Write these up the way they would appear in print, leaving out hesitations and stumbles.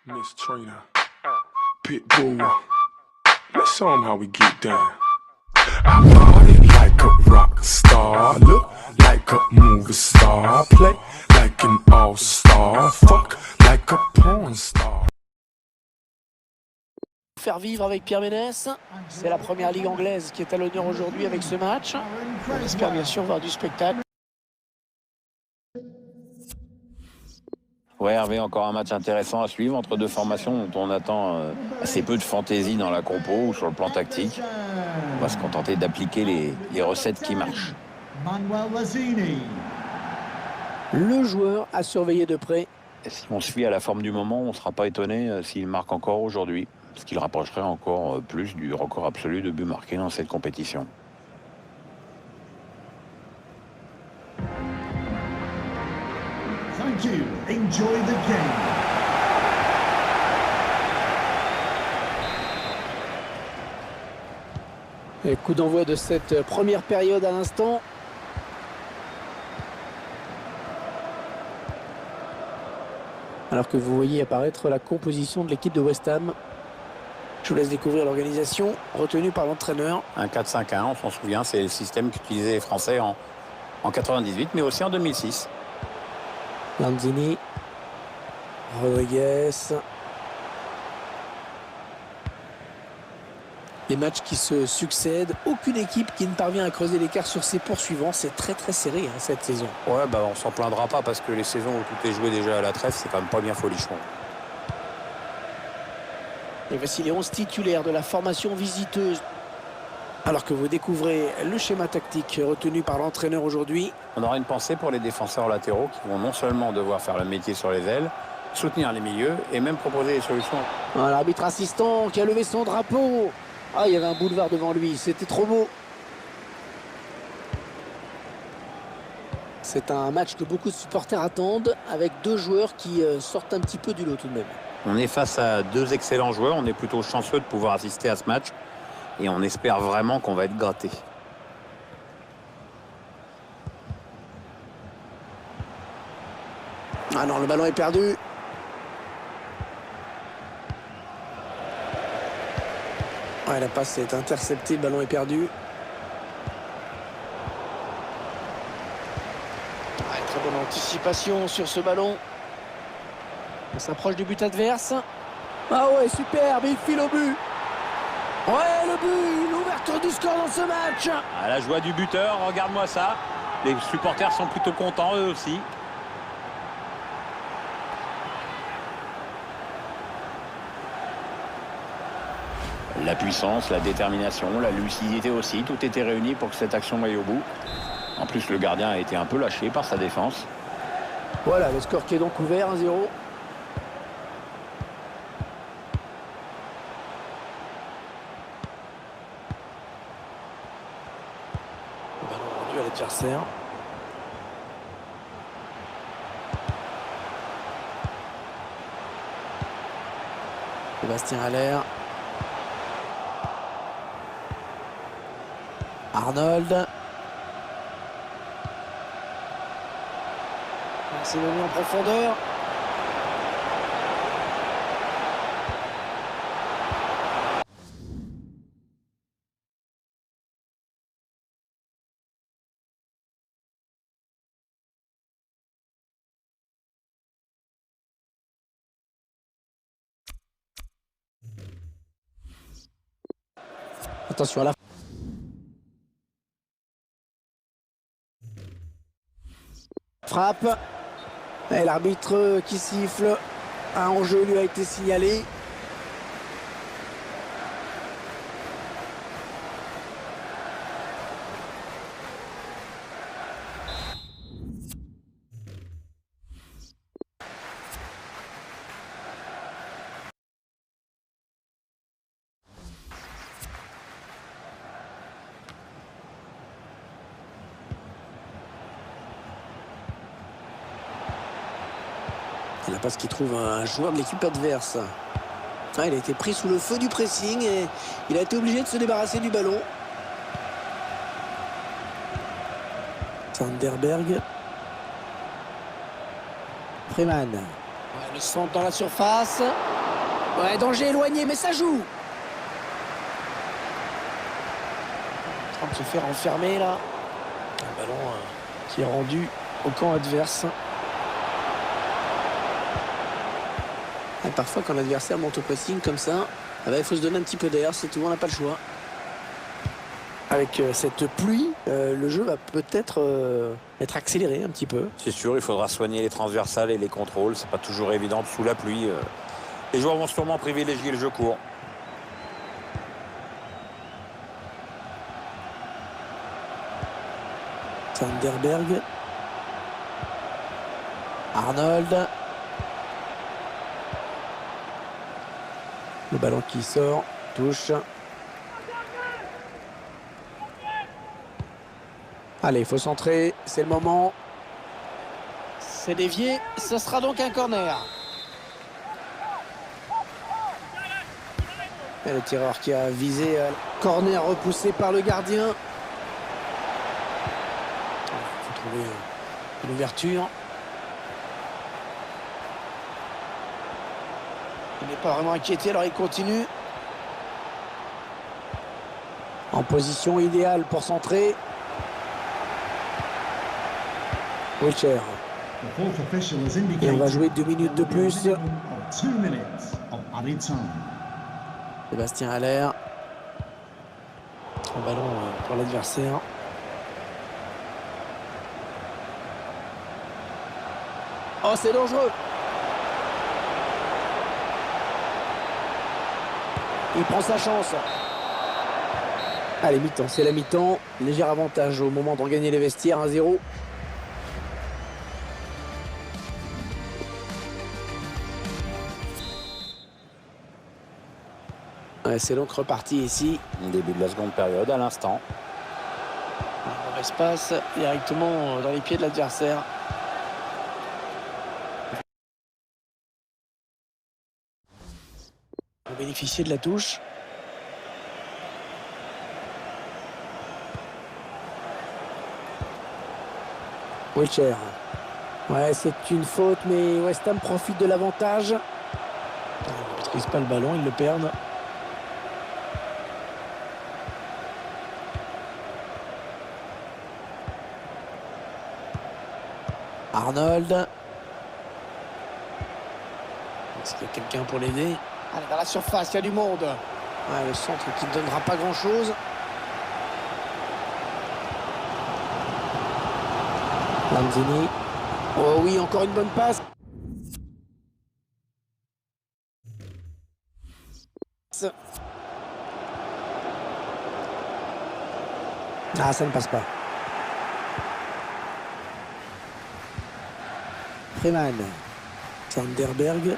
Miss Trina, Pitbull, let's show 'em how we get down. I party like a rock star, look like a movie star, play like an all-star, fuck like a porn star. Faire vivre avec Pierre Ménès, c'est la première ligue anglaise qui est à l'honneur aujourd'hui avec ce match. On espère bien sûr voir du spectacle. Ouais, Hervé, encore un match intéressant à suivre entre deux formations dont on attend assez peu de fantaisie dans la compo ou sur le plan tactique. On va se contenter d'appliquer les recettes qui marchent. Le joueur à surveiller de près. Et si on se fie à la forme du moment, on ne sera pas étonné s'il marque encore aujourd'hui, ce qui le rapprocherait encore plus du record absolu de buts marqués dans cette compétition. Thank you. Enjoy the game. Et coup d'envoi de cette première période à l'instant. Alors que vous voyez apparaître la composition de l'équipe de West Ham. Je vous laisse découvrir l'organisation retenue par l'entraîneur. Un 4-5-1, on s'en souvient, c'est le système qu'utilisaient les Français en 98, mais aussi en 2006. Lanzini, Rodriguez. Les matchs qui se succèdent, aucune équipe qui ne parvient à creuser l'écart sur ses poursuivants. C'est très serré cette saison. Ouais, on s'en plaindra pas parce que les saisons où tout est joué déjà à la trêve, c'est quand même pas bien folichon. Et voici les 11 titulaires de la formation visiteuse. Alors que vous découvrez le schéma tactique retenu par l'entraîneur aujourd'hui. On aura une pensée pour les défenseurs latéraux qui vont non seulement devoir faire le métier sur les ailes, soutenir les milieux et même proposer des solutions. L'arbitre assistant qui a levé son drapeau. Ah, il y avait un boulevard devant lui, c'était trop beau. C'est un match que beaucoup de supporters attendent avec deux joueurs qui sortent un petit peu du lot tout de même. On est face à deux excellents joueurs, on est plutôt chanceux de pouvoir assister à ce match et on espère vraiment qu'on va être gratté. Ah non, le ballon est perdu. Ouais, la passe est interceptée, le ballon est perdu. Ouais, très bonne anticipation sur ce ballon. On s'approche du but adverse. Ah ouais, superbe, il file au but. Ouais, le but, l'ouverture du score dans ce match. À la joie du buteur, regarde-moi ça. Les supporters sont plutôt contents eux aussi. La puissance, la détermination, la lucidité aussi, tout était réuni pour que cette action aille au bout. En plus, le gardien a été un peu lâché par sa défense. Voilà, le score qui est donc ouvert, 1-0. Le ballon rendu à l'adversaire. Sébastien Haller. Arnold. C'est donné en profondeur. Attention à la frappe. Et l'arbitre qui siffle. Un enjeu lui a été signalé. Et la passe qui trouve un joueur de l'équipe adverse. Ah, il a été pris sous le feu du pressing et il a été obligé de se débarrasser du ballon. Sanderberg. Freeman. Le centre dans la surface. Ouais, danger éloigné, mais ça joue. En train de se faire enfermer là. Un ballon qui est rendu au camp adverse. Et parfois quand l'adversaire monte au pressing comme ça, il faut se donner un petit peu d'air, c'est tout, on n'a pas le choix. Avec cette pluie, le jeu va peut-être être accéléré un petit peu. C'est sûr, il faudra soigner les transversales et les contrôles. C'est pas toujours évident sous la pluie. Les joueurs vont sûrement privilégier le jeu court. Vanderberg. Arnold. Le ballon qui sort, touche. Allez, il faut centrer, c'est le moment. C'est dévié, ce sera donc un corner. Et le tireur qui a visé corner repoussé par le gardien. Il faut trouver une ouverture. Il n'est pas vraiment inquiété, alors il continue. En position idéale pour centrer. Wilcher. The fourth official has Et indicated on va jouer 2 minutes de there will be plus. a minimum of 2 minutes of added time. Sébastien Haller. Un ballon pour l'adversaire. Oh, c'est dangereux. Il prend sa chance. Allez, mi-temps, c'est la mi-temps. Léger avantage au moment de regagner les vestiaires, 1-0. Ouais, c'est donc reparti ici. Début de la seconde période à l'instant. Un mauvais espace directement dans les pieds de l'adversaire. Pour bénéficier de la touche. Wilcher. Ouais, c'est une faute, mais West Ham profite de l'avantage. Ils ne maîtrisent pas le ballon, ils le perdent. Arnold. Est-ce qu'il y a quelqu'un pour l'aider? Allez, dans la surface, il y a du monde. Ouais, le centre qui ne donnera pas grand-chose. Lanzini. Oh oui, encore une bonne passe. Ah, ça ne passe pas. Freeman. Vanderberg.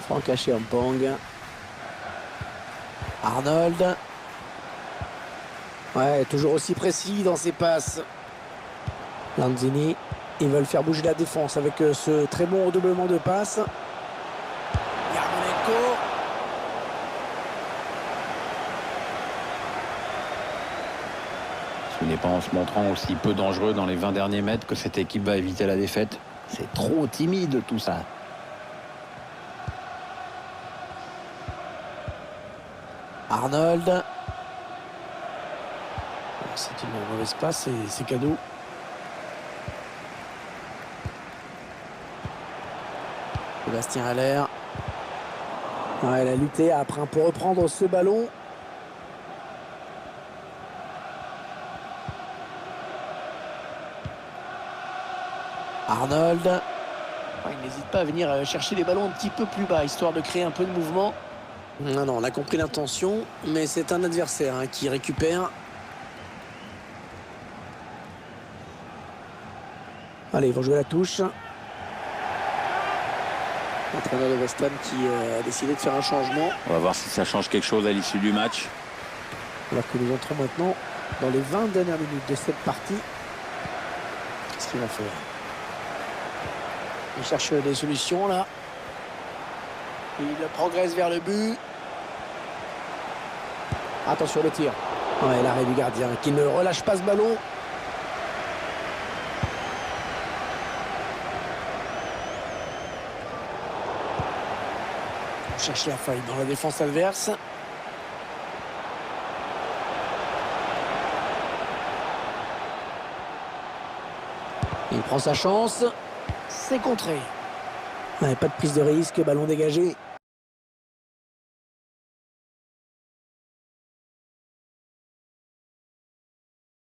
Franck Acheampong. Arnold. Ouais, toujours aussi précis dans ses passes. Lanzini. Ils veulent faire bouger la défense avec ce très bon redoublement de passes. Yarmolenko. Ce n'est pas en se montrant aussi peu dangereux dans les 20 derniers mètres que cette équipe va éviter la défaite. C'est trop timide tout ça. Arnold. C'est une mauvaise passe et c'est cadeau. Sébastien Haller. Ouais, elle a lutté après pour reprendre ce ballon. Arnold. Ouais, il n'hésite pas à venir chercher les ballons un petit peu plus bas, histoire de créer un peu de mouvement. Non, non, on a compris l'intention, mais c'est un adversaire qui récupère. Allez, ils vont jouer la touche. L'entraîneur de West Ham qui a décidé de faire un changement. On va voir si ça change quelque chose à l'issue du match. Alors que nous entrons maintenant dans les 20 dernières minutes de cette partie. Qu'est-ce qu'il va faire? Il cherche des solutions là. Il progresse vers le but. Attention le tir. Ouais, l'arrêt du gardien qui ne relâche pas ce ballon. On cherche la faille dans la défense adverse. Il prend sa chance. C'est contré. Ouais, pas de prise de risque, ballon dégagé.